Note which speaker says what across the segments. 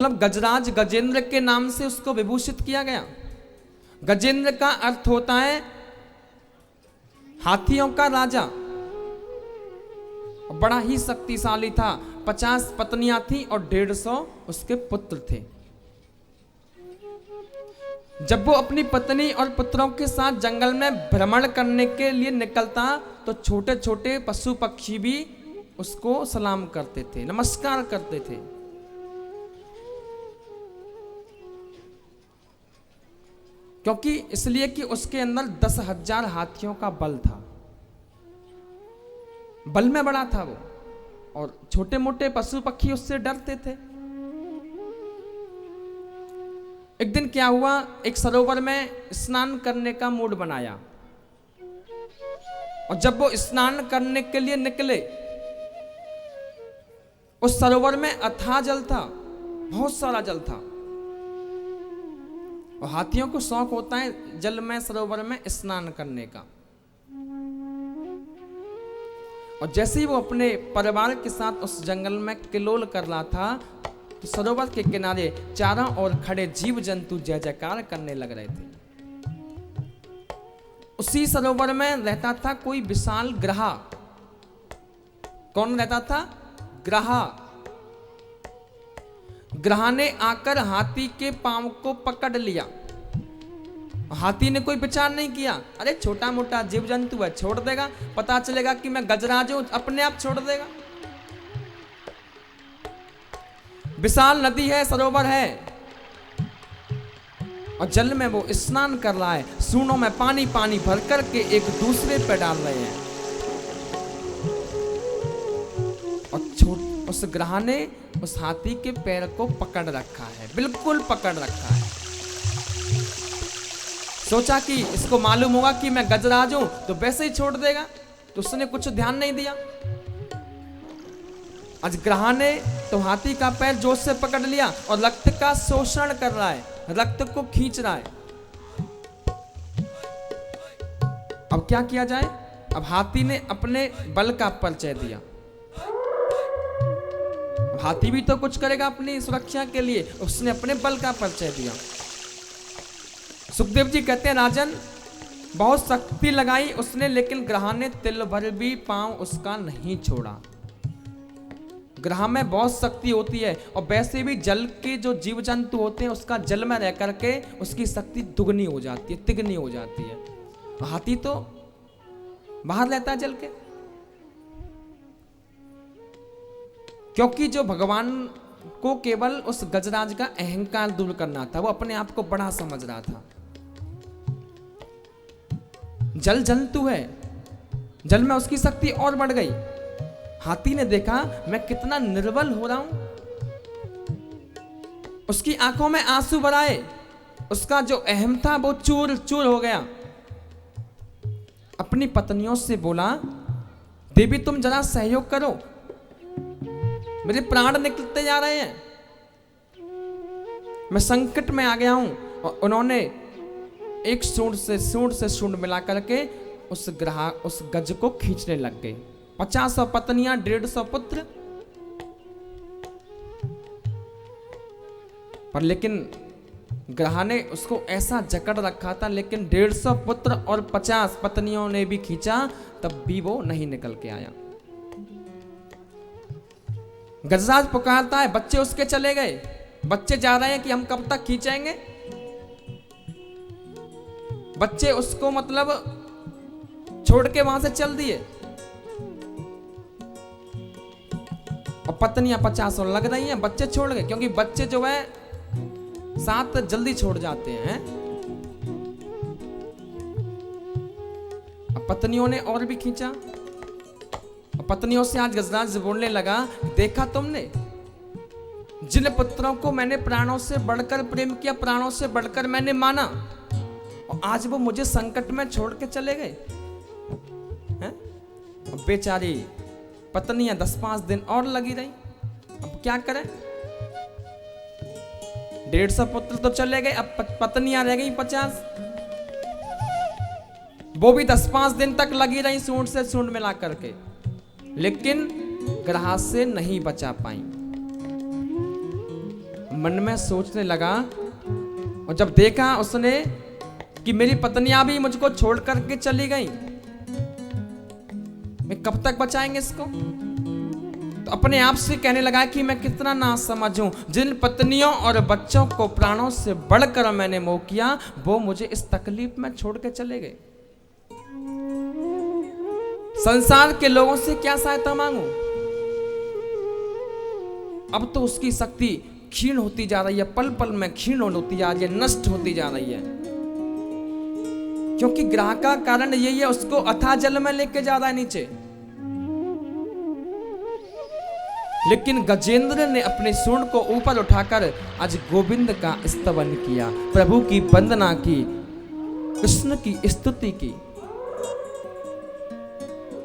Speaker 1: मतलब गजराज गजेंद्र के नाम से उसको विभूषित किया गया। गजेंद्र का अर्थ होता है हाथियों का राजा। बड़ा ही शक्तिशाली था। 50 पत्नियां थी और 150 उसके पुत्र थे। जब वो अपनी पत्नी और पुत्रों के साथ जंगल में भ्रमण करने के लिए निकलता तो छोटे छोटे पशु पक्षी भी उसको सलाम करते थे, नमस्कार करते थे। क्योंकि इसलिए कि उसके अंदर 10,000 हाथियों का बल था। बल में बड़ा था वो, और छोटे मोटे पशु पक्षी उससे डरते थे। एक दिन क्या हुआ, एक सरोवर में स्नान करने का मूड बनाया, और जब वो स्नान करने के लिए निकले, उस सरोवर में अथाह जल था, बहुत सारा जल था। और हाथियों को शौक होता है जल में, सरोवर में स्नान करने का। और जैसे ही वो अपने परिवार के साथ उस जंगल में किलोल कर रहा था तो सरोवर के किनारे चारों ओर खड़े जीव जंतु जय जयकार करने लग रहे थे। उसी सरोवर में रहता था कोई विशाल ग्रहा। कौन रहता था? ग्रहा। ग्रहा ने आकर हाथी के पांव को पकड़ लिया। हाथी ने कोई विचार नहीं किया, अरे छोटा मोटा जीव जंतु है, छोड़ देगा, पता चलेगा कि मैं गजराज हूं, अपने आप छोड़ देगा। विशाल नदी है, सरोवर है, और जल में वो स्नान कर रहा है। सूंडों में पानी पानी भर करके एक दूसरे पे डाल रहे हैं। और उस ग्रह ने उस हाथी के पैर को पकड़ रखा है, बिल्कुल पकड़ रखा है। सोचा कि इसको मालूम होगा कि मैं गजराज हूं तो वैसे ही छोड़ देगा, तो उसने कुछ ध्यान नहीं दिया। आज ग्रह ने तो हाथी का पैर जोश से पकड़ लिया और रक्त का शोषण कर रहा है, रक्त को खींच रहा है। अब क्या किया जाए? अब हाथी ने अपने बल का परिचय दिया। हाथी भी तो कुछ करेगा अपनी सुरक्षा के लिए, उसने अपने बल का परिचय दिया। सुखदेव जी कहते हैं, राजन बहुत शक्ति लगाई उसने, लेकिन ग्रह ने तिल भर भी पांव उसका नहीं छोड़ा। ग्रह में बहुत शक्ति होती है, और वैसे भी जल के जो जीव जंतु होते हैं उसका जल में रह करके उसकी शक्ति दुगनी हो जाती है, तिगनी हो जाती है। हाथी तो बाहर रहता है जल के, क्योंकि जो भगवान को केवल उस गजराज का अहंकार दूर करना था, वो अपने आप को बड़ा समझ रहा था। जल जंतु है, जल में उसकी शक्ति और बढ़ गई। हाथी ने देखा मैं कितना निर्बल हो रहा हूं, उसकी आंखों में आंसू भर आए, उसका जो अहम था वो चूर चूर हो गया। अपनी पत्नियों से बोला, देवी तुम जरा सहयोग करो, मेरे प्राण निकलते जा रहे हैं, मैं संकट में आ गया हूं। और उन्होंने एक सूंड से सूंड मिला करके उस गज को खींचने लग गए। 50 पत्नियां, 150 पुत्र। पर लेकिन ग्रह ने उसको ऐसा जकड़ रखा था, लेकिन 150 पुत्र और 50 पत्नियों ने भी खींचा, तब भी वो नहीं निकल के आया। गजराज पुकारता है, बच्चे उसके चले गए, बच्चे जा रहे हैं कि हम कब तक खींचेंगे। बच्चे उसको मतलब छोड़ के वहां से चल दिए, और पत्नियां 50 लग रही हैं, बच्चे छोड़ गए, क्योंकि बच्चे जो है साथ जल्दी छोड़ जाते हैं। अब पत्नियों ने और भी खींचा, पत्नियों से आज गजराज बोलने लगा, देखा तुमने, जिन पुत्रों को मैंने प्राणों से बढ़कर प्रेम किया, प्राणों से बढ़कर मैंने माना, और आज वो मुझे संकट में छोड़ के चले गए हैं। बेचारी पत्नियां 10-5 दिन और लगी रही। अब क्या करें? 150 पुत्र तो चले गए, अब पत्नियां रह गई 50। वो भी 10-5 दिन तक लगी रही सूंड से सूंड मिला करके, लेकिन ग्रह से नहीं बचा पाई। मन में सोचने लगा और जब देखा उसने कि मेरी पत्नियां भी मुझको छोड़ करके चली गई, मैं कब तक बचाएंगे इसको। तो अपने आप से कहने लगा कि मैं कितना नासमझ हूं, जिन पत्नियों और बच्चों को प्राणों से बढ़कर मैंने मोह किया वो मुझे इस तकलीफ में छोड़ के चले गए। संसार के लोगों से क्या सहायता मांगू। अब तो उसकी शक्ति क्षीण होती जा रही है, पल पल में क्षीण होती जा रही है, नष्ट होती जा रही है, क्योंकि ग्रह का कारण यही है, उसको अथाह जल में लेके जा रहा है नीचे। लेकिन गजेंद्र ने अपने सूंड को ऊपर उठाकर आज गोविंद का स्तवन किया, प्रभु की वंदना की, कृष्ण की स्तुति की।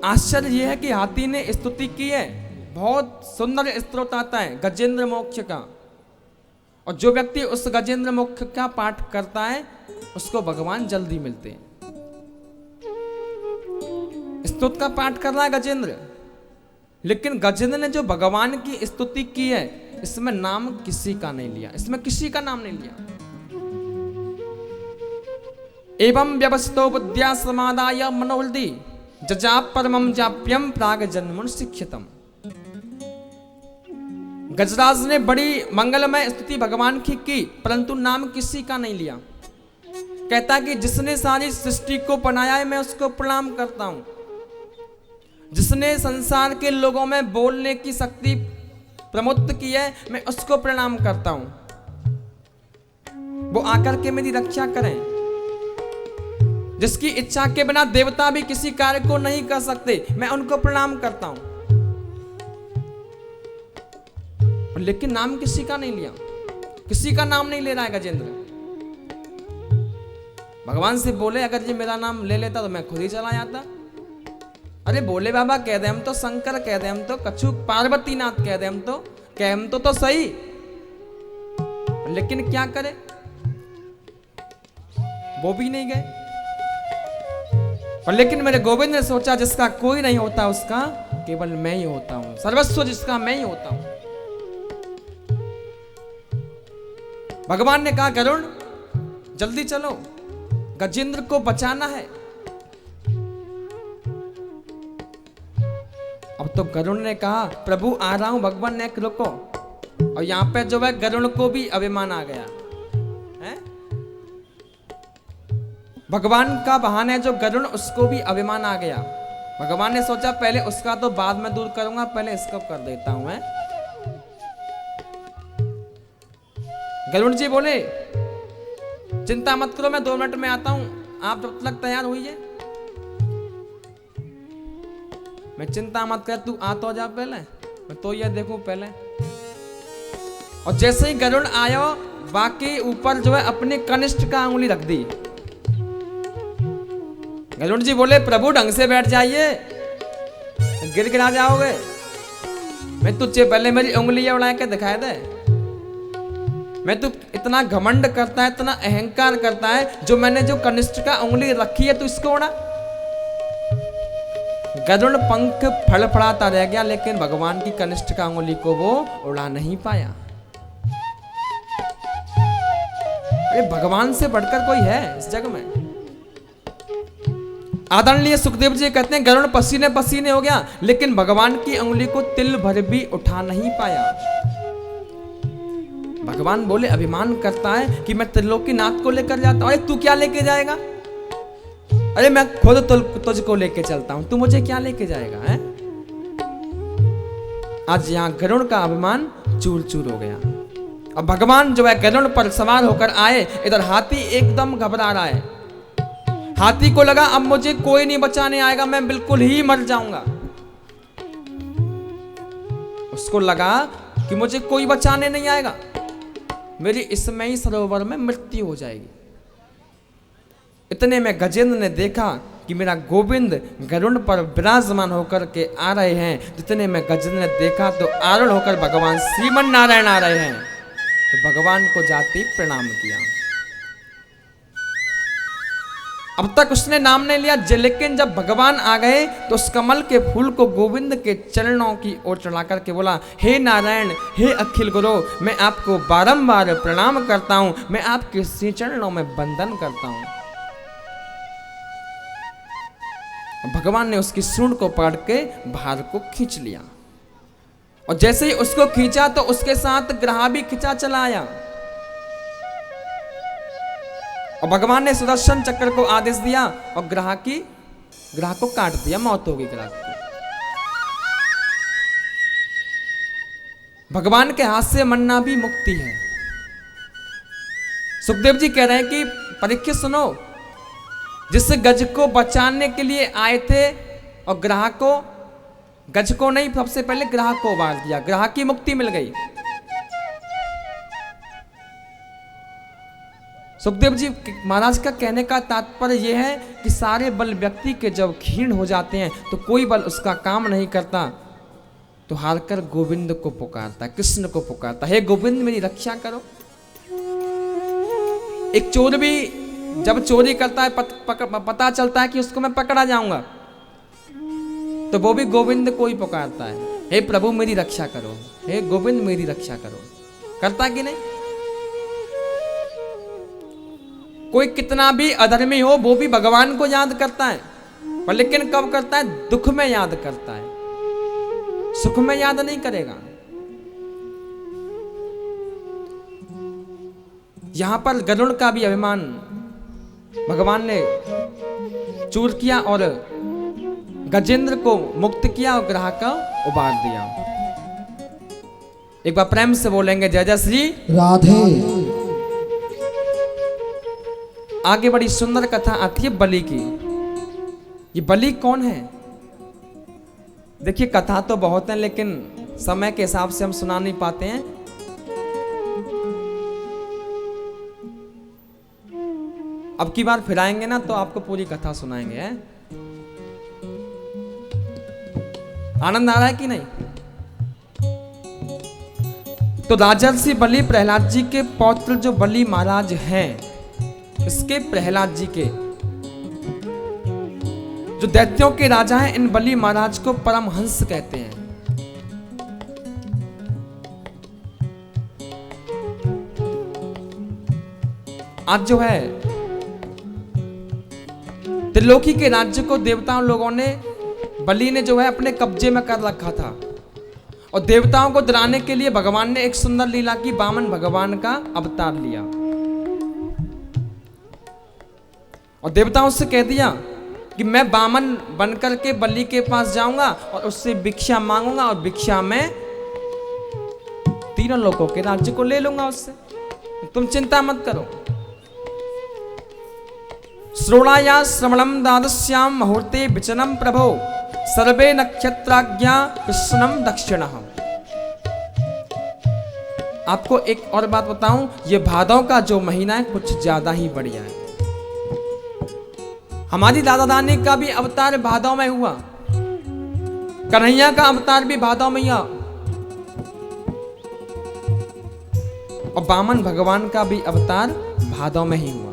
Speaker 1: आश्चर्य यह है कि हाथी ने स्तुति की है। बहुत सुंदर स्तोत्र आता है गजेंद्र मोक्ष का, और जो व्यक्ति उस गजेंद्र मोक्ष का पाठ करता है उसको भगवान जल्दी मिलते हैं। स्तुति का पाठ कर रहा है गजेंद्र, लेकिन गजेंद्र ने जो भगवान की स्तुति की है इसमें नाम किसी का नहीं लिया, इसमें किसी का नाम नहीं लिया। एवं व्यवस्थो बुद्ध्या समादाय मनोवृद्धि जजाप परमं जाप्यम प्राग जन्मन शिक्षितम। गजराज ने बड़ी मंगलमय स्तुति भगवान की परंतु नाम किसी का नहीं लिया। कहता कि जिसने सारी सृष्टि को बनाया है मैं उसको प्रणाम करता हूं, जिसने संसार के लोगों में बोलने की शक्ति प्रमुक्त की है मैं उसको प्रणाम करता हूं, वो आकर के मेरी रक्षा करें। जिसकी इच्छा के बिना देवता भी किसी कार्य को नहीं कर सकते, मैं उनको प्रणाम करता हूं। लेकिन नाम किसी का नहीं लिया, किसी का नाम नहीं ले रहा है गजेंद्र। भगवान से बोले अगर ये मेरा नाम ले लेता तो मैं खुद ही चला जाता। अरे बोले बाबा कह दे हम तो, शंकर कह दे हम तो, कछु पार्वती नाथ कह दे हम तो, कह हम तो सही, लेकिन क्या करे, वो भी नहीं गए। और लेकिन मेरे गोविंद ने सोचा जिसका कोई नहीं होता उसका केवल मैं ही होता हूं, सर्वस्व जिसका मैं ही होता हूं। भगवान ने कहा गरुड़ जल्दी चलो, गजेंद्र को बचाना है। अब तो गरुड़ ने कहा प्रभु आ रहा हूं, भगवान ने रुको। और यहां पे जो है गरुड़ को भी अभिमान आ गया है। भगवान का बहाना है जो गरुड़, उसको भी अभिमान आ गया। भगवान ने सोचा पहले उसका तो बाद में दूर करूंगा, पहले इसको कर देता हूं। है गरुड़ जी बोले चिंता मत करो, मैं 2 मिनट में आता हूं, आप जब तक तैयार हुई है। मैं चिंता मत कर, तू आ तो जा पहले, मैं तो ये देखूं पहले। और जैसे ही गरुड़ आया बाकी ऊपर जो है अपने कनिष्ठ का उंगली रख दी। गरुड़ जी बोले प्रभु ढंग से बैठ जाइए, गिर गिरा जाओगे। मैं तुझे पहले मेरी उंगली उड़ा के दिखाए दे। मैं तू इतना घमंड करता है, इतना अहंकार करता है, जो मैंने जो कनिष्ठ का उंगली रखी है तो इसको उड़ा। गरुड़ पंख फड़फड़ाता रह गया, लेकिन भगवान की कनिष्ठ का उंगली को वो उड़ा नहीं पाया। अरे भगवान से बढ़कर कोई है इस जग में। आदरणीय सुखदेव जी कहते हैं गरुड़ पसीने पसीने हो गया, लेकिन भगवान की उंगली को तिल भर भी उठा नहीं पाया। भगवान बोले अभिमान करता है कि मैं त्रिलोकीनाथ को लेकर जाता हूं। अरे तू क्या लेके जाएगा, अरे मैं खुद तुझको लेके चलता हूं, तू मुझे क्या लेके जाएगा है? आज यहां गरुड़ का अभिमान चूर चूर हो गया। अब भगवान जो है गरुड़ पर सवार होकर आए, इधर हाथी एकदम घबरा रहा है। हाथी को लगा अब मुझे कोई नहीं बचाने आएगा, मैं बिल्कुल ही मर जाऊंगा। उसको लगा कि मुझे कोई बचाने नहीं आएगा, मेरी इसमें ही सरोवर में मृत्यु हो जाएगी। इतने में गजेंद्र ने देखा कि मेरा गोविंद गरुड़ पर विराजमान होकर के आ रहे हैं। जितने में गजेंद्र ने देखा तो आरूढ़ होकर भगवान श्रीमन नारायण आ रहे हैं, तो भगवान को जाति प्रणाम किया। अब तक उसने नाम नहीं लिया, लेकिन जब भगवान आ गए तो उस कमल के फूल को गोविंद के चरणों की ओर चढ़ा करके बोला, हे नारायण, हे अखिल गुरु, मैं आपको बारंबार प्रणाम करता हूं, मैं आपके श्री चरणों में वंदन करता हूं। भगवान ने उसकी सूंड को पकड़ के बाहर को खींच लिया, और जैसे ही उसको खींचा तो उसके साथ ग्राह भी खींचा चला आया, और भगवान ने सुदर्शन चक्र को आदेश दिया और ग्राह को काट दिया, मौत हो गई ग्राह की। भगवान के हाथ से मरना भी मुक्ति है। सुखदेव जी कह रहे हैं कि परीक्षित सुनो, जिस गज को बचाने के लिए आए थे और ग्राह को, गज को नहीं, सबसे पहले ग्राह को मार दिया, ग्राह की मुक्ति मिल गई। सुखदेव जी महाराज का कहने का तात्पर्य यह है कि सारे बल व्यक्ति के जब क्षीण हो जाते हैं तो कोई बल उसका काम नहीं करता, तो हारकर गोविंद को पुकारता, कृष्ण को पुकारता, हे गोविंद मेरी रक्षा करो। एक चोर भी जब चोरी करता है, पता चलता है कि उसको मैं पकड़ा जाऊंगा, तो वो भी गोविंद को ही पुकारता है, हे प्रभु मेरी रक्षा करो, हे गोविंद मेरी रक्षा करो। करता कि नहीं? कोई कितना भी अधर्मी हो वो भी भगवान को याद करता है, पर लेकिन कब करता है? दुख में याद करता है, सुख में याद नहीं करेगा। यहां पर गरुड़ का भी अभिमान भगवान ने चूर किया और गजेंद्र को मुक्त किया और ग्राह का उबार दिया। एक बार प्रेम से बोलेंगे जय जय श्री
Speaker 2: राधे।
Speaker 1: आगे बड़ी सुंदर कथा आती है बलि की। ये बलि कौन है? देखिए कथा तो बहुत है, लेकिन समय के हिसाब से हम सुना नहीं पाते हैं। अब की बार फिर आएंगे ना तो आपको पूरी कथा सुनाएंगे, हैं? आनंद आ रहा है कि नहीं? तो राजर्षि बलि प्रहलाद जी के पौत्र जो बलि महाराज हैं, इसके प्रहलाद जी के जो दैत्यों के राजा हैं, इन बलि महाराज को परमहंस कहते हैं। आज जो है त्रिलोकी के राज्य को देवताओं लोगों ने, बलि ने जो है अपने कब्जे में कर रखा था, और देवताओं को डराने के लिए भगवान ने एक सुंदर लीला की, वामन भगवान का अवतार लिया और देवताओं से कह दिया कि मैं वामन बनकर के बलि के पास जाऊंगा और उससे भिक्षा मांगूंगा, और भिक्षा में तीनों लोगों के राज्य को ले लूंगा उससे, तुम चिंता मत करो। श्रोणाया श्रवणम द्वादश्याम मुहूर्ते विचनम प्रभो सर्वे नक्षत्राज्ञा कृष्णम दक्षिणः। आपको एक और बात बताऊं, ये भादों का जो महीना है कुछ ज्यादा ही बढ़िया है। हमारी दादा दानी का भी अवतार भादों में हुआ, कन्हैया का अवतार भी भादों में हुआ, और वामन भगवान का भी अवतार भादों में ही हुआ।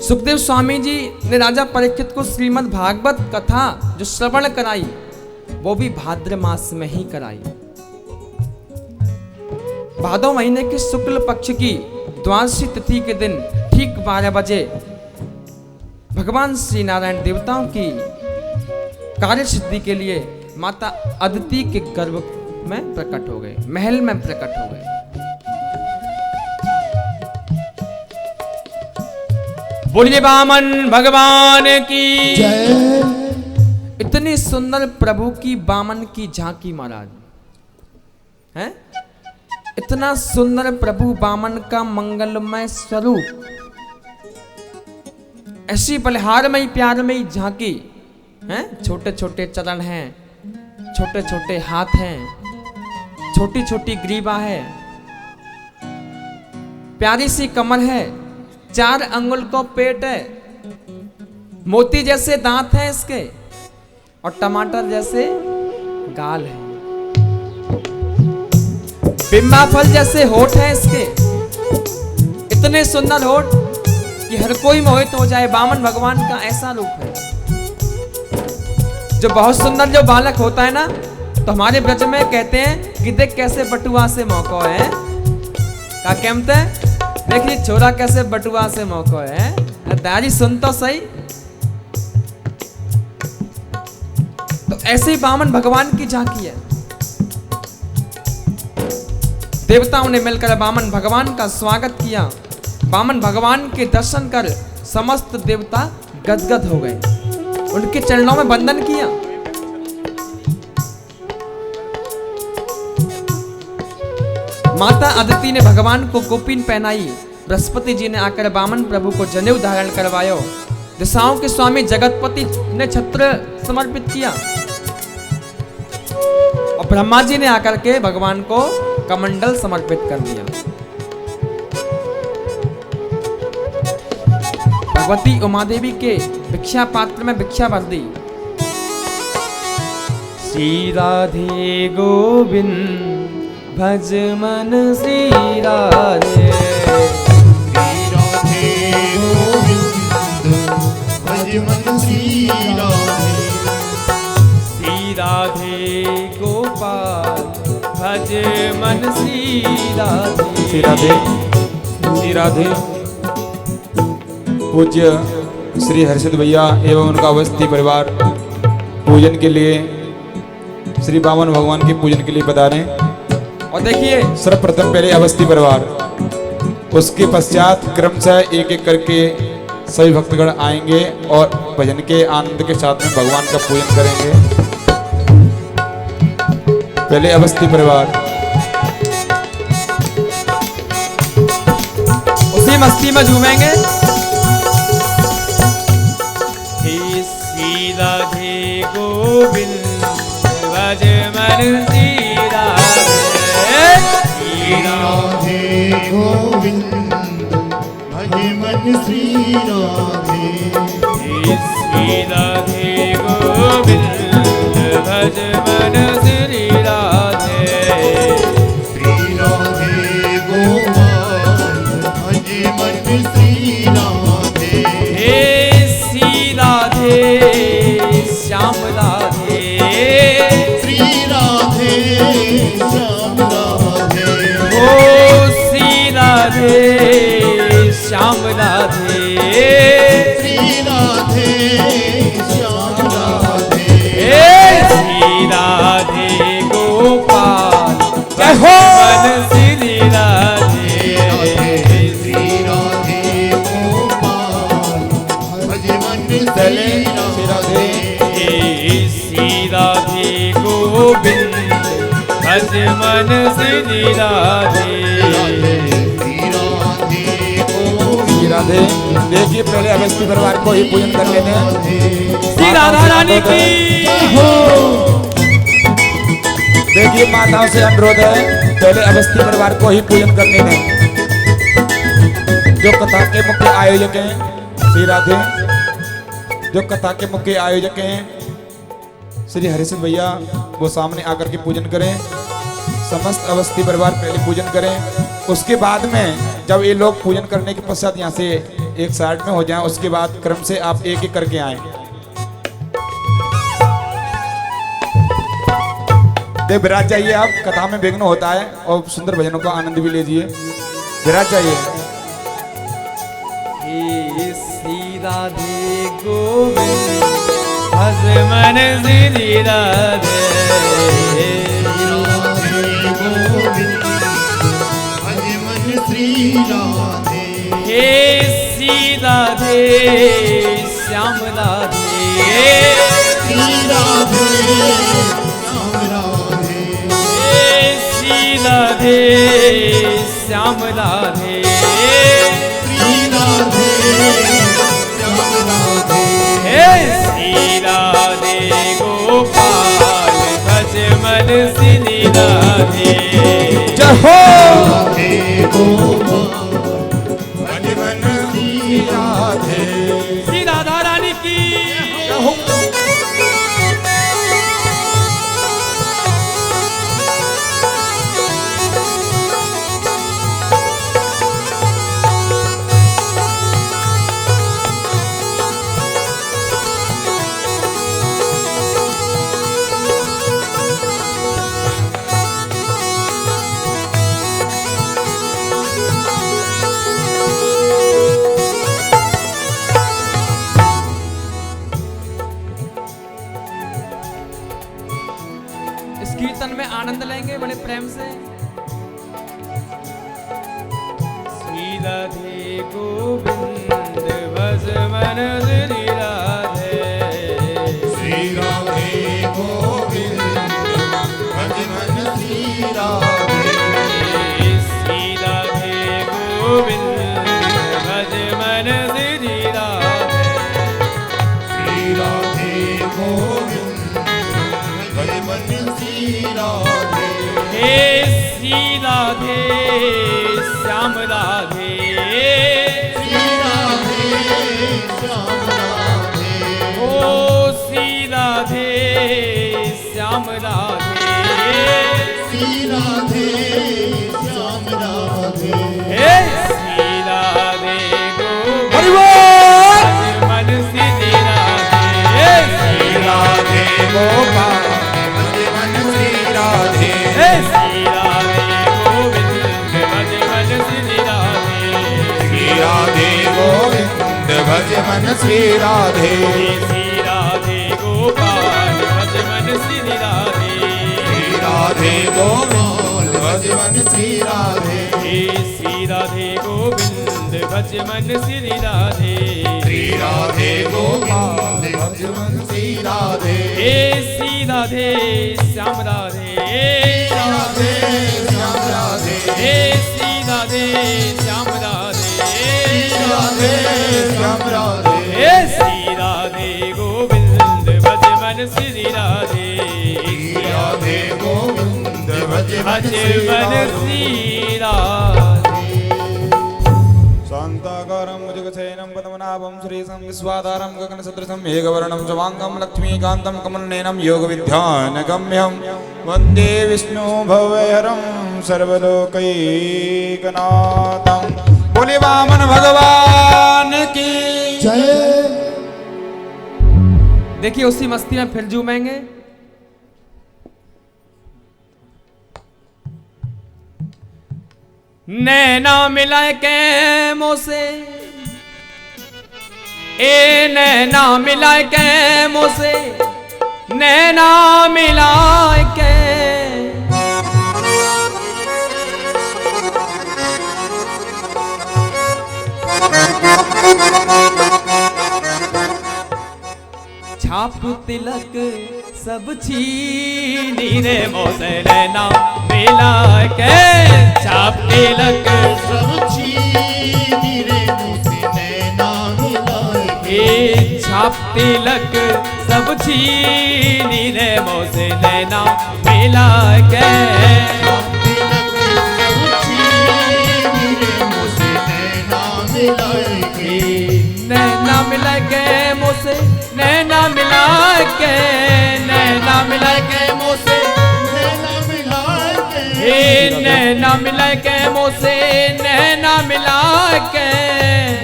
Speaker 1: सुखदेव स्वामी जी ने राजा परीक्षित को श्रीमद् भागवत कथा जो श्रवण कराई, वो भी भाद्र मास में ही कराई। भादो महीने के शुक्ल पक्ष की द्वादशी तिथि के दिन ठीक 12 बजे भगवान श्री नारायण देवताओं की कार्य सिद्धि के लिए माता अदिति के गर्भ में प्रकट हो गए, महल में प्रकट हो गए। बोलिए वामन भगवान की
Speaker 2: जय।
Speaker 1: इतनी सुंदर प्रभु की वामन की झांकी महाराज हैं, इतना सुंदर प्रभु वामन का मंगलमय स्वरूप, ऐसी बलिहारमयी प्यारमयी झांकी हैं। छोटे छोटे चरण हैं, छोटे छोटे हाथ हैं, छोटी छोटी ग्रीवा है, प्यारी सी कमर है, 4 अंगुल को पेट है, मोती जैसे दांत हैं इसके, और टमाटर जैसे गाल है, बिम्बा फल जैसे होठ हैं इसके। इतने सुंदर होठ, कि हर कोई मोहित हो जाए। वामन भगवान का ऐसा रूप है जो बहुत सुंदर जो बालक होता है ना, तो हमारे ब्रज में कहते हैं कि देख कैसे बटुआ से मौको है, का कहते हैं देखिए छोरा कैसे बटुआ से मौको है। दादी सुन तो सही। तो ऐसे ही वामन भगवान की झांकी है। देवताओं ने मिलकर वामन भगवान का स्वागत किया। वामन भगवान के दर्शन कर समस्त देवता गदगद हो गए, उनके चरणों में वंदन किया। माता अदिति ने भगवान को गोपीन पहनाई। बृहस्पति जी ने आकर वामन प्रभु को जनेऊ धारण करवायो। दिशाओं के स्वामी जगतपति ने छत्र समर्पित किया और ब्रह्मा जी ने आकर के भगवान को कमंडल समर्पित कर दिया। भगवती उमा देवी के भिक्षा पात्र में भिक्षा भर दी। श्री राधे गोविंद भज मन श्री राधे। श्री राधे गोपाल भज मन श्री राधे।
Speaker 2: श्री राधे श्री राधे। पूज्य श्री हर्षित भैया एवं उनका अवस्थी परिवार पूजन के लिए श्री वामन भगवान के पूजन के लिए पधारे।
Speaker 1: और देखिए
Speaker 2: सर्वप्रथम पहले अवस्थी परिवार, उसके पश्चात क्रमशः एक एक करके सभी भक्तगण आएंगे और भजन के आनंद के साथ में भगवान का पूजन करेंगे। पहले अवस्थी परिवार
Speaker 1: उसी मस्ती में झूमेंगे। श्री राधे गोविंद भज मन श्री राधे।
Speaker 3: श्री राधे गोविंद भज मन श्री राधे।
Speaker 1: श्री राधे गोविंद भज मन श्री राधे।
Speaker 3: श्री राधे गोपाल भज मन श्री राधे।
Speaker 1: हे श्री राधे श्याम राधे।
Speaker 3: श्री राधे श्याम राधे।
Speaker 1: ओ श्री राधे श्याम राधे।
Speaker 3: श्री राधे श्याम राधे।
Speaker 1: हे श्री राधे गोपाल
Speaker 2: जय हो।
Speaker 1: मन श्री राधे।
Speaker 3: श्री राधे गोपाल भज मन श्री राधे।
Speaker 1: हे श्री राधे गोविंद भज मन श्री राधे।
Speaker 2: श्री राधे। देखिए पहले अवस्थी परिवार को ही पूजन कर लेते हैं।
Speaker 1: श्री राधा रानी की
Speaker 2: देखिए माताओं से अनुरोध है पहले अवस्थी परिवार को ही पूजन करने दें। जो कथा के मुख्य आयोजक हैं श्री राधे, जो कथा के मुख्य आयोजक हैं श्री हरिसिंह भैया, वो सामने आकर के पूजन करें। समस्त अवस्थी परिवार पहले पूजन करें। उसके बाद में जब ये लोग पूजन करने के पश्चात यहाँ से एक साइड में हो जाएं, उसके बाद क्रम से आप एक एक करके आए। देख विराज जाइए, आप कथा में विघ्न होता है और सुंदर भजनों का आनंद भी लीजिए। विराज जाइए।
Speaker 1: हे श्री राधे गोविंद भज मन श्री राधे।
Speaker 3: श्री राधे।
Speaker 1: हे श्री राधे श्याम राधे।
Speaker 3: श्री राधे श्याम राधे।
Speaker 1: हे श्री राधे श्याम राधे।
Speaker 3: श्री राधे श्याम राधे।
Speaker 1: हे श्री राधे गोपाल भज मन श्री राधे।
Speaker 2: जय हो।
Speaker 3: राधे गोपाल भज मन श्री राधे।
Speaker 1: श्री राधा रानी की
Speaker 2: जय हो।
Speaker 1: प्रेम से। श्री राधे गोविंद भज मन श्री राधे।
Speaker 3: श्री राधे गोविंद भज मन श्री राधे।
Speaker 1: श्री राधे गोविंद भज मन श्री राधे।
Speaker 3: श्री राधे गोविंद भज मन श्री राधे।
Speaker 1: हे श्री राधे श्याम राधे।
Speaker 3: श्री राधे श्याम राधे।
Speaker 1: ओ श्री राधे श्याम राधे।
Speaker 3: श्री राधे श्याम राधे।
Speaker 1: हे श्री राधे गोविंद
Speaker 2: हरि बोल।
Speaker 1: मन श्री राधे।
Speaker 3: श्री राधे गोपाल भज मन श्री राधे।
Speaker 1: हे श्री राधे गोविंद भज मन श्री राधे।
Speaker 3: श्री राधे गोविंद भज मन श्री राधे।
Speaker 1: श्री राधे गोपाल भज मन श्री राधे।
Speaker 3: श्री राधे गोविंद भज मन श्री राधे।
Speaker 1: हे श्री राधे गोविंद भज मन श्री राधे।
Speaker 3: श्री राधे गोविंद भज मन श्री राधे।
Speaker 1: हे श्री राधे श्याम राधे।
Speaker 3: राधे श्याम राधे।
Speaker 1: हे श्री राधे श्याम राधे।
Speaker 3: राधे श्याम राधे।
Speaker 1: हे श्री राधे गोविंद भज मन श्री राधे।
Speaker 3: श्री राधे गोविंद भज मन
Speaker 1: भज
Speaker 3: श्री
Speaker 1: मन
Speaker 3: राधे।
Speaker 1: श्री राधे।
Speaker 2: शान्ताकारं भुजगशयनं पद्मनाभं श्रीशं विश्वाधारं गगनसदृशं मेघवर्णं शुभाङ्गं लक्ष्मीकान्तं कमलनयनं योगविद्यानगम्यं वन्दे विष्णु भवहरं सर्वलोकैकनाथं। बोले वामन भगवान की
Speaker 3: जय।
Speaker 1: देखिए उसी मस्ती में फिर झूमेंगे। नैना मिलाए कैमों से। ए नैना मिलाए कैमों से। नैना मिलाए के। छाप तिलक सब छीनी रे मोसे नैना मिला के। छाप तिलक
Speaker 3: सब छीनी रे मुझसे नैना मिलाए।
Speaker 1: ए छाप तिलक सब छीनी रे मोसे नैना मिला के।
Speaker 3: तिलक सब छीनी रे मुझसे नैना मिलाए।
Speaker 1: नैना मिला के मोसे। नैना मिला के। नैना मिला के मोसे।
Speaker 3: नैना मिलाए।
Speaker 1: ए नैना मिला के मोसे। नैना मिला के।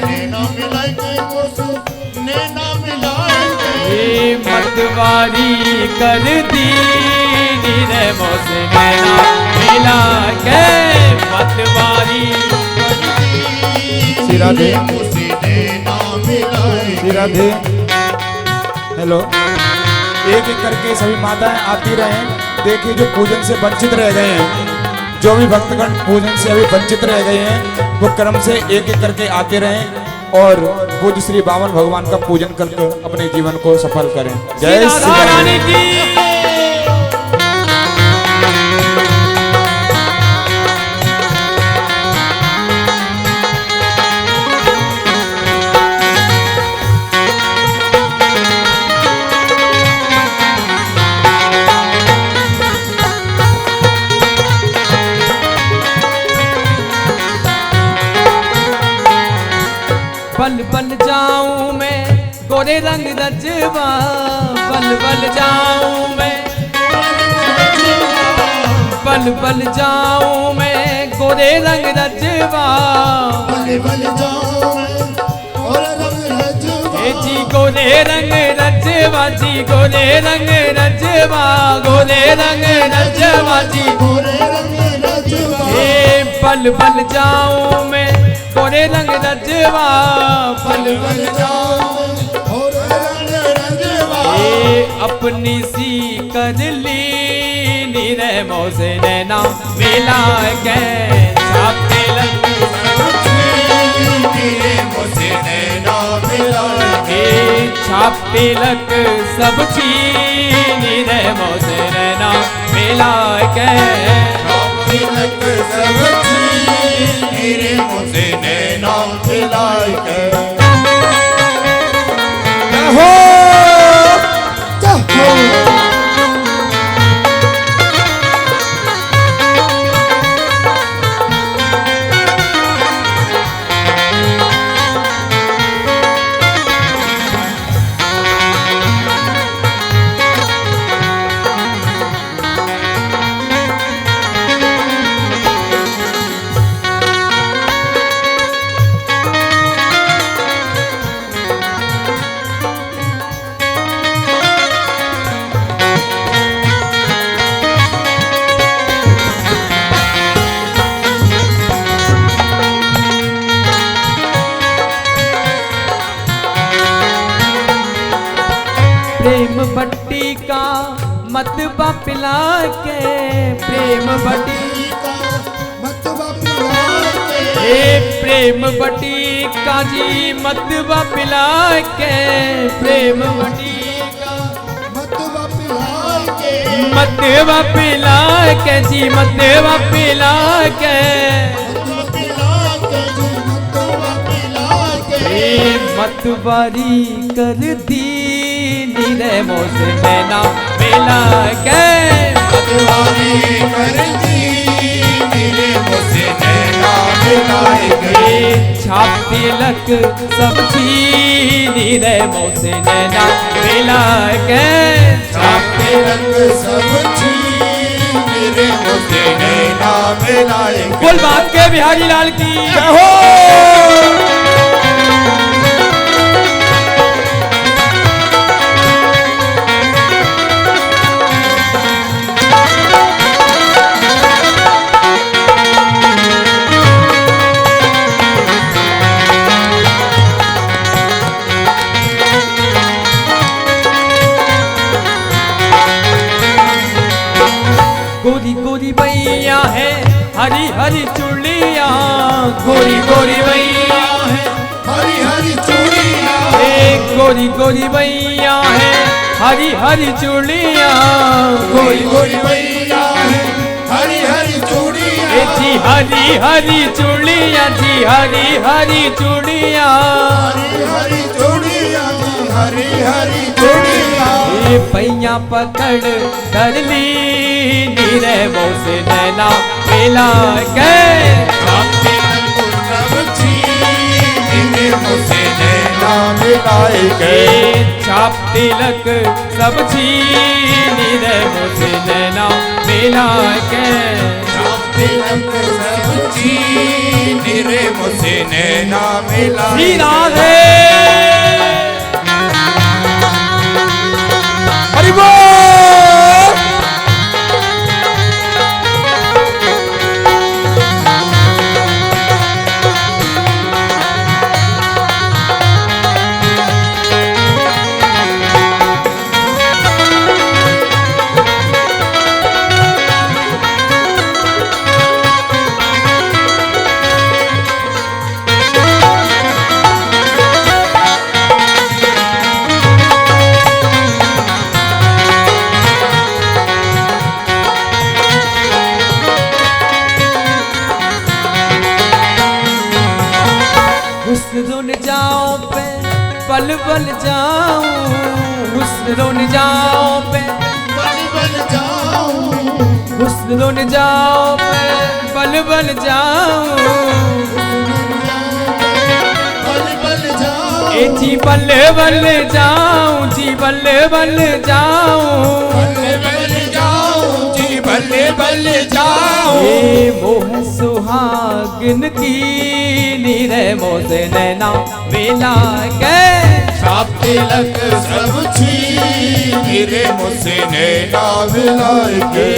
Speaker 3: नैना मिलाए मुझसे नैना मिलाए।
Speaker 1: ए मतवारी कर दी रे मोसे नैना मिला के। मतवारी
Speaker 2: श्री राधे।
Speaker 3: मुझसे नैना मिलाए।
Speaker 2: श्री राधे। हेलो, एक एक करके सभी माताएं आती रहें। देखिए जो पूजन से वंचित रह गए हैं, जो भी भक्तगण पूजन से अभी वंचित रह गए हैं, वो क्रम से एक एक करके आते रहें और पूज्य श्री वामन भगवान का पूजन करके अपने जीवन को सफल करें। जय श्री
Speaker 1: राधा रानी
Speaker 2: राधे।
Speaker 1: की। बल बल जाऊं मैं गोरे रंग रजवा। बल बल जाऊं मैं। बल बल जाऊं मैं गोरे रंग रजवा।
Speaker 3: बल बल जाऊं मैं और रंग रजवा।
Speaker 1: ए जी गोरे रंग रजवा जी। गोरे रंग रजवा। गोरे रंग रजवा जी।
Speaker 3: गोरे रंग रजवा।
Speaker 1: ए पल पल जाऊं मैं गोरे रंग रजवा। पल
Speaker 3: बल जाऊं और रंग रजवा।
Speaker 1: ए अपनी सी कर ली नीरे मोसे नैना मिला के छाप तिलक
Speaker 3: नीरे मोसे नैना मिला के
Speaker 1: छाप तिलक सब छीनी रे मोसे नैना मिला के
Speaker 3: तिलक सब नीरे मोसे नैना मिला के
Speaker 2: हो
Speaker 1: प्रेम बट्टी का मतबा पिला के प्रेम बट्टी प्रेम बट्टी का जी मतबा पिला के प्रेम बट्टी मतबा पिला के जी मतबा पिला के मतवारी कर दी नीरे मोसे नैना मिला के
Speaker 3: मतवारी कर दी नीरे मोसे नैना मिला के
Speaker 1: छाप तिलक सब छीनी रे मोसे नैना मिला के
Speaker 3: छाप तिलक सब नीरे मोसे नैना मिला के
Speaker 1: बोल बात के बिहारी लाल की
Speaker 2: हो
Speaker 1: गोरी गोरी भैया है हरी हरी चूड़िया गोरी गोरी भैया है
Speaker 3: हरी हरी चूड़िया
Speaker 1: गोरी गोरी भैया है हरी हरी चूड़िया
Speaker 3: गोरी गोरी भैया है हरी हरी चूड़िया
Speaker 1: जी हरी हरी चूड़िया जी हरी हरी चूड़िया
Speaker 3: हरी हरी चूड़िया हरी हरी चूड़िया
Speaker 1: पैया पकड़ कर ली नीरे मोसे नैना मिला के
Speaker 3: छाप तिलक सब नीरे मोसे नैना मिला के
Speaker 1: छाप तिलक सब छीनी रे मोसे नैना मिला के
Speaker 3: छाप तिलक सब नीरे मोसे नैना मिला
Speaker 1: श्री राधे
Speaker 2: हरि बोल
Speaker 1: हुस्न जाओ पे बल बल जाऊं हुस्न जाओ पे
Speaker 3: बल बल जाऊं
Speaker 1: हुस्न जाओ पे बल बल जाऊं
Speaker 3: बल बल जाऊं
Speaker 1: ए जी बल बल जाऊं जी बल बल जाऊं
Speaker 3: बल बल जाऊं जी बल बल जाऊं
Speaker 1: ए मोह सुहागिन की नीरे मोसे नैना मिला के
Speaker 3: छाप तिलक सब नीरे मोसे नैना मिला के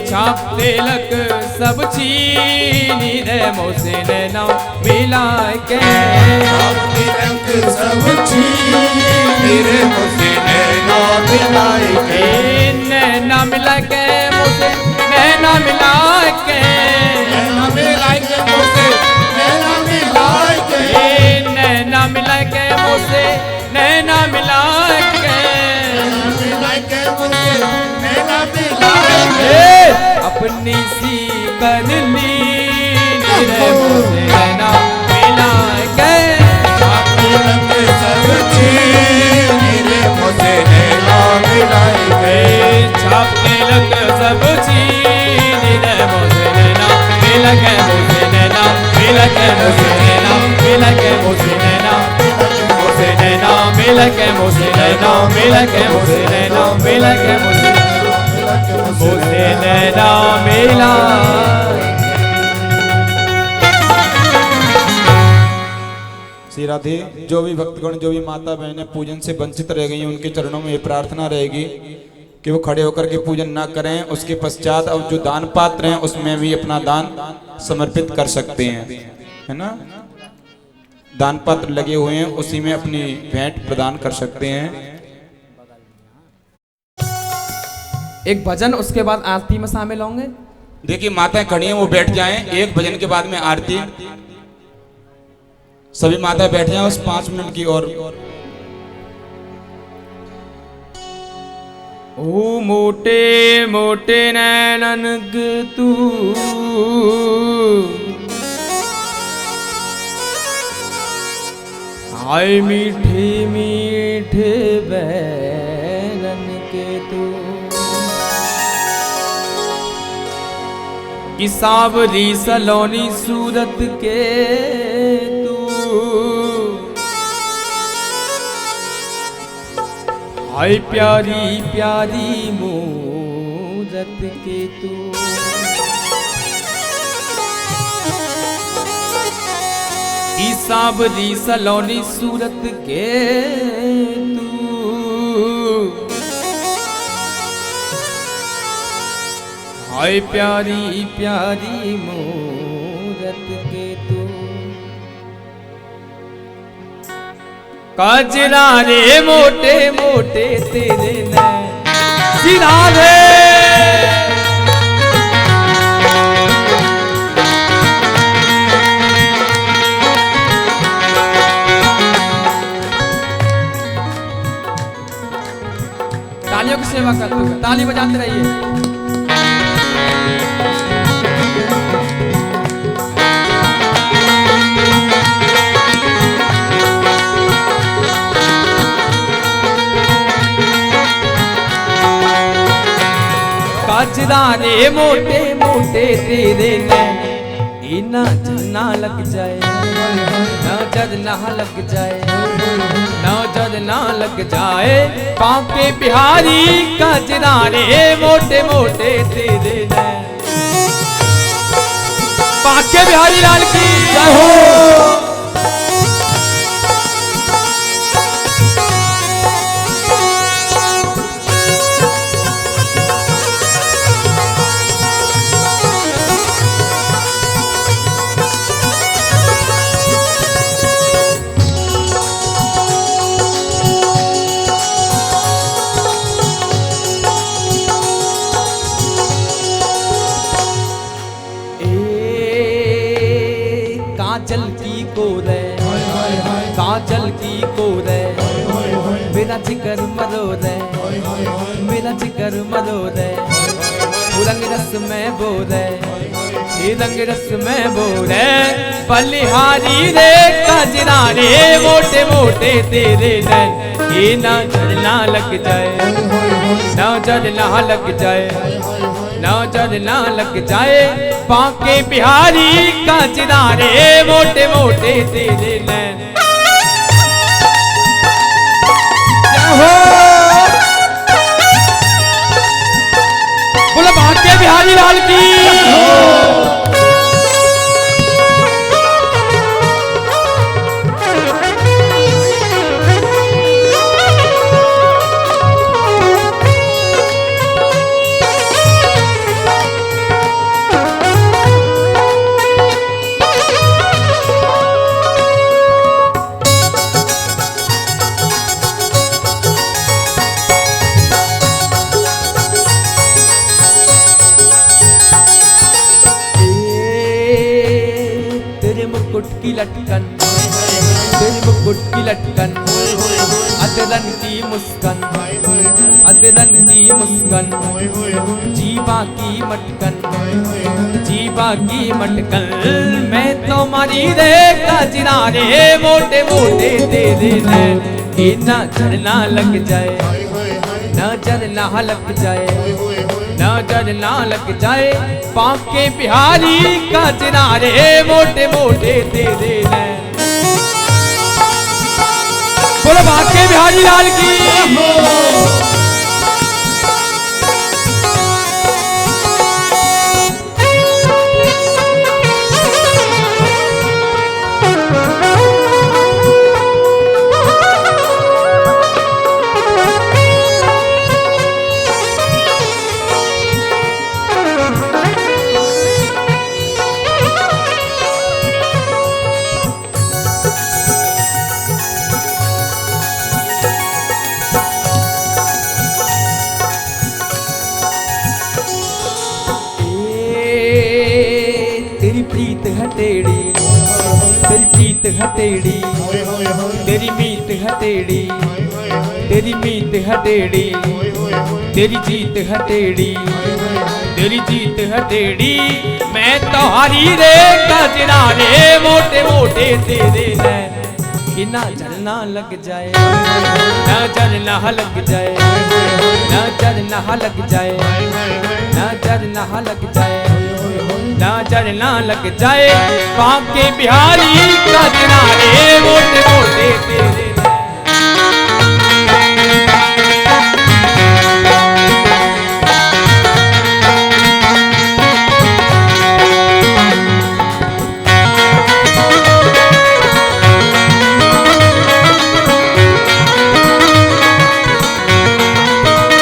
Speaker 1: छाप तिलक सब छीनी रे मोसे नैना मिला के
Speaker 3: छाप तिलक सब नीरे मोसे नैना मिलाई के
Speaker 1: नैना मिला के मुझसे नैना मिला के
Speaker 3: नैना मिलाई के मुझसे नैना मिलाई के
Speaker 1: नैना मिला के मुझसे नैना मिला के
Speaker 3: मिलाई के मुझसे नैना मिलाई के
Speaker 1: अपनी सी कर ली मेरे मुझसे नैना मिला के
Speaker 3: अपने रंग सब चीज मेरे मुझसे नैना मिलाई के
Speaker 1: छापने लग सब चीज रे मुझसे नैना मिल के मुझसे नैना मिल के मुझसे नैना मिल के मुझसे नैना मुझसे नैना मिल के मुझसे नैना मिल के मुझसे नैना मिल के मुझसे नैना मिला।
Speaker 2: श्री राधे, जो भी भक्तगण जो भी माता बहनें पूजन से वंचित रह गई हैं, उनके चरणों में ये प्रार्थना रहेगी कि वो खड़े होकर के पूजन ना करें। उसके पश्चात अब जो दान पात्र हैं उसमें भी अपना दान समर्पित कर सकते हैं, है ना। दान पात्र लगे हुए हैं, उसी में अपनी भेंट प्रदान कर सकते हैं।
Speaker 1: एक भजन, उसके बाद आरती में शामिल होंगे।
Speaker 2: देखिए माताएं खड़ी हैं, वो बैठ जाएं। एक भजन के बाद में आरती। सभी माताएं बैठ जाएं उस 5 मिनट की। और
Speaker 1: ओ मोटे मोटे नैनन तू हाय मीठे मीठे बैनन के तू कि सावरी सलोनी सूरत के तू हाय प्यारी प्यारी मूरत के तू की सावरी सलोनी सूरत के तू हाय प्यारी प्यारी मूरत के तू कजरा रे मोटे मोटे तेरे नैन सिरा रे तालियों की सेवा करते हुए ताली बजाते रहिए। काजराने मोटे मोटे तेरे नैन इना ना लग जाए ना जद ना लग जाए ना जद ना लग जाए बांके बिहारी काजराने मोटे मोटे तेरे नैन बांके बिहारी लाल की जय हो। काजल की कोरे काजल की कोरे मेरा जिगर मरो रे मेरा जिगर मरो रे रंग रस में बोरे रंग रस में बोरे बलिहारी रे काजरा रे मोटे मोटे तेरे नैन ये ना जलना लग जाए ना जलना लग जाए ना जलना लग जाए बांके बिहारी काजरा रे मोटे मोटे तेरे नैन बोलो बांके बिहारी लाल की। मुकुट की लटकन, तेरे मुकुट की लटकन, अदरन की मुस्कान, अदरन की मुस्कान, जीवा की मटकन, जीवा की मटकन। मैं तो मारी रे काजरा रे मोटे मोटे तेरे नैन, ये नजर ना लग जाए, नजर ना लग जाए, नजर ना लग जाए, बांके बिहारी काजरा रे मोटे मोटे तेरे नैन। बोलो बांके बिहारी लाल की। तेरी प्रीत हटेड़ी, तेरी प्रीत हटेड़ी, तेरी मीत हटेड़ी, तेरी मीत हटेड़ी, तेरी जीत हटेड़ी, तेरी जीत हटेड़ी। मैं तो हारी रे काजरा रे मोटे मोटे तेरे नैन, कि नजर ना लग जाए, नजर ना लग जाए, नजर ना लग जाए, नजर ना लग जाए, नजर ना लग जाए, बांके बिहारी काजरा रे मोटे मोटे तेरे नैन।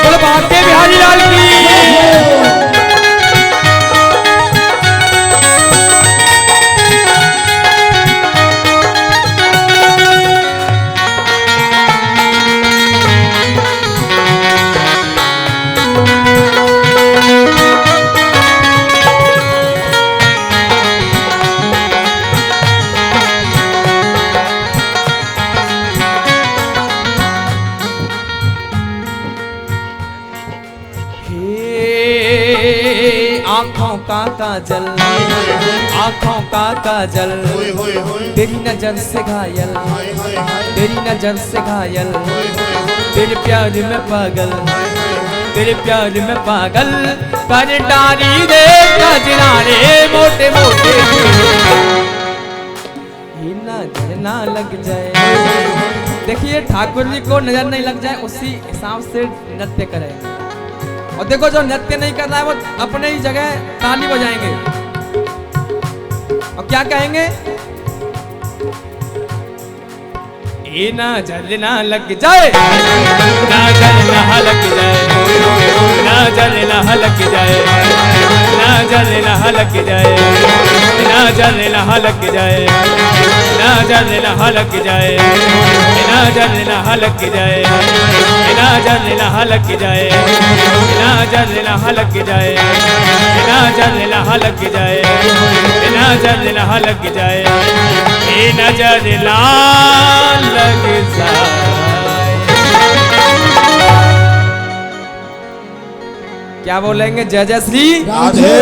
Speaker 1: बोलो बांके बिहारी लाल की। आँखों का काजल, आँखों का काजल, तेरी नजर से घायल, तेरी नजर से घायल, तेरे प्यार में पागल, तेरे प्यार में पागल, कर डारी रे काजरा रे मोटे मोटे। ये नजर ना लग जाए, देखिए ठाकुर जी को नजर नहीं लग जाए उसी हिसाब से नृत्य करें। और देखो जो नृत्य नहीं कर रहा है वो अपने ही जगह ताली बजाएंगे और क्या कहेंगे, ये नजर ना लग जाए, नजर ना लग जाए, नजर ना लग जाए, नजर ना लग जाए, नजर ना लग जाए, नजर ना लग जाए, नजर ना लग जाए, नजर ना लग जाए, नजर ना लग जाए, नजर ना लग जाए, नजर ना लग जाए, नजर ना लग जाए। क्या बोलेंगे? जय जय श्री
Speaker 2: राधे।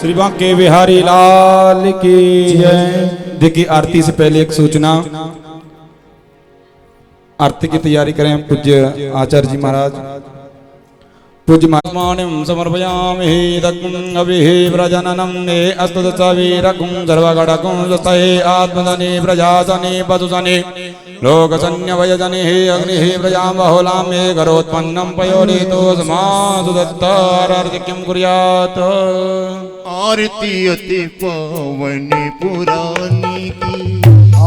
Speaker 2: श्री बांके बिहारी लाल की जय। देखिए आरती से पहले एक सूचना, आरती की तैयारी करें। पूज्य आचार्य जी महाराज पूज्य मानिम समर्पयामि दग्गं अभिः व्रजननं ने अस्तुतवीरकुं सर्वगणकुं स्वस्ते आत्मदने प्रजासने पशुसने लोकसन्यवयजने अग्निः प्रजां बहुलां मे करोत्पन्नं पयोनितो समासु दत्तारर्थ किं कुर्यात्।
Speaker 3: आरती अति पावन पुरानी की,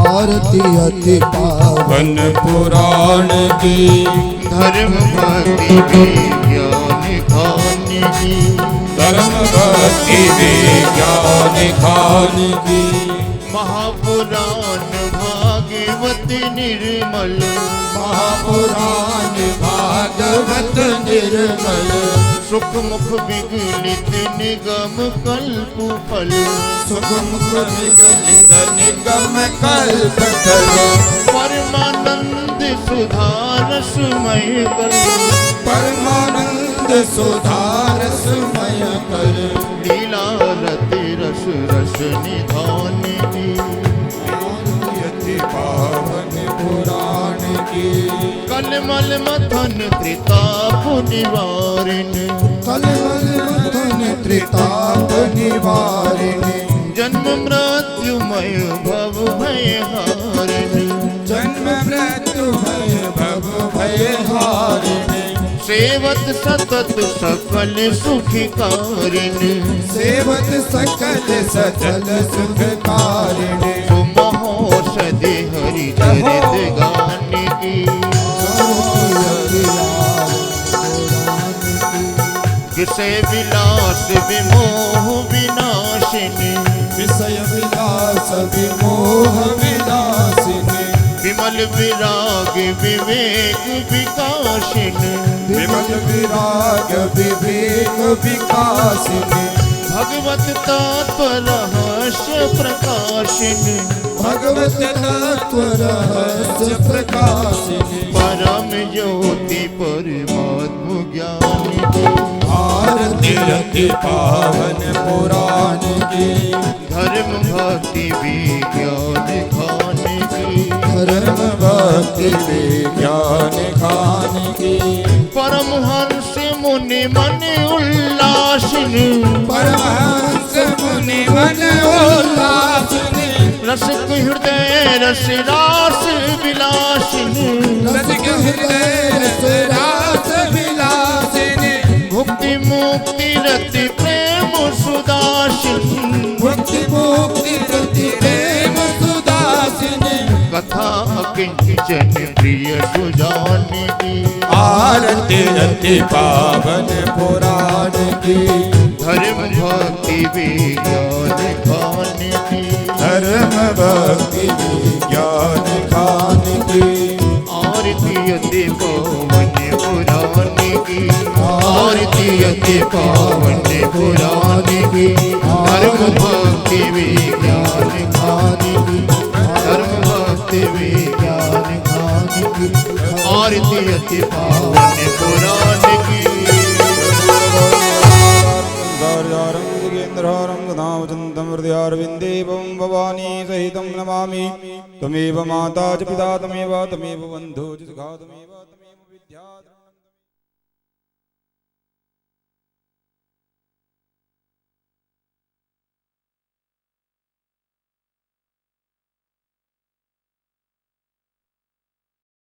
Speaker 4: आरती अति पावन
Speaker 2: पुराण की,
Speaker 3: धर्म भक्ति विज्ञान खान की,
Speaker 2: धर्म भक्ति विज्ञान खान की,
Speaker 3: महापुराण भागवत निर्मल
Speaker 4: महापुराण भागवत निर्मल
Speaker 3: सुख मुख विगलित निगम कल्प फल
Speaker 4: सुखमुख विगलित निगम कल्प फल
Speaker 3: परमानंद सुधारसमय कल
Speaker 4: परमानंद सुधारसमय कर
Speaker 3: लीला रति रस रस निधान की
Speaker 4: यति पावन पुराण की
Speaker 3: कलमल मथन त्रिताप निवारण
Speaker 4: कलमल मथन त्रिताप निवारिणी
Speaker 3: जन्म मृत्युमय भव भय हारण
Speaker 4: जन्म मृत्यु भय भव भय हारिणी
Speaker 3: सेवत सतत सकल सुखकारिण
Speaker 4: सेवत सकल सकल सुखकारिणी
Speaker 3: सुमहोषधि हरि चरित गान की विषय विलास विमोह विनाशिनी
Speaker 4: विषय विलास विमोह विनाशिनी
Speaker 3: विमल विराग विवेक विकासिन
Speaker 4: विमल विराग विवेक विकासिनी
Speaker 3: भगवत तत्व रहस्य प्रकाशिन
Speaker 4: भगवत तत्व रहस्य प्रकाशिनी
Speaker 3: परम ज्योति परमात्म ज्ञान
Speaker 4: आरती अति पावन पुराण की
Speaker 3: धर्म भक्ति विज्ञान खान की
Speaker 4: धर्म भक्ति विज्ञान खान की
Speaker 3: परमहंस मुनि मन उल्लासिन
Speaker 4: परमहंस मुनि मन उल्लासिनी
Speaker 3: रस हृदय रस रास विलासिन
Speaker 4: रसिक हृदय रस रास विलासिनी
Speaker 3: मुक्ति मुक्ति रति प्रेम सुदासिन
Speaker 4: मुक्ति मुक्ति रति प्रेम सुदासिनी
Speaker 3: कथा किंचन प्रिय सुजान की
Speaker 4: आरती अति पावन पुराण की
Speaker 3: धर्म भक्ति विज्ञान खान की
Speaker 4: धर्म भक्ति विज्ञान खान की
Speaker 3: आरती अति पावन पुराण की आरती अति पावन पुराण की धर्म भक्ति विज्ञान खान की धर्म भक्ति विज्ञान खान की आरती अति पावन पुराण की
Speaker 2: भवानी सहितं नमामि त्वमेव माता च पिता त्वमेव बन्धो च सखा त्वमेव विद्या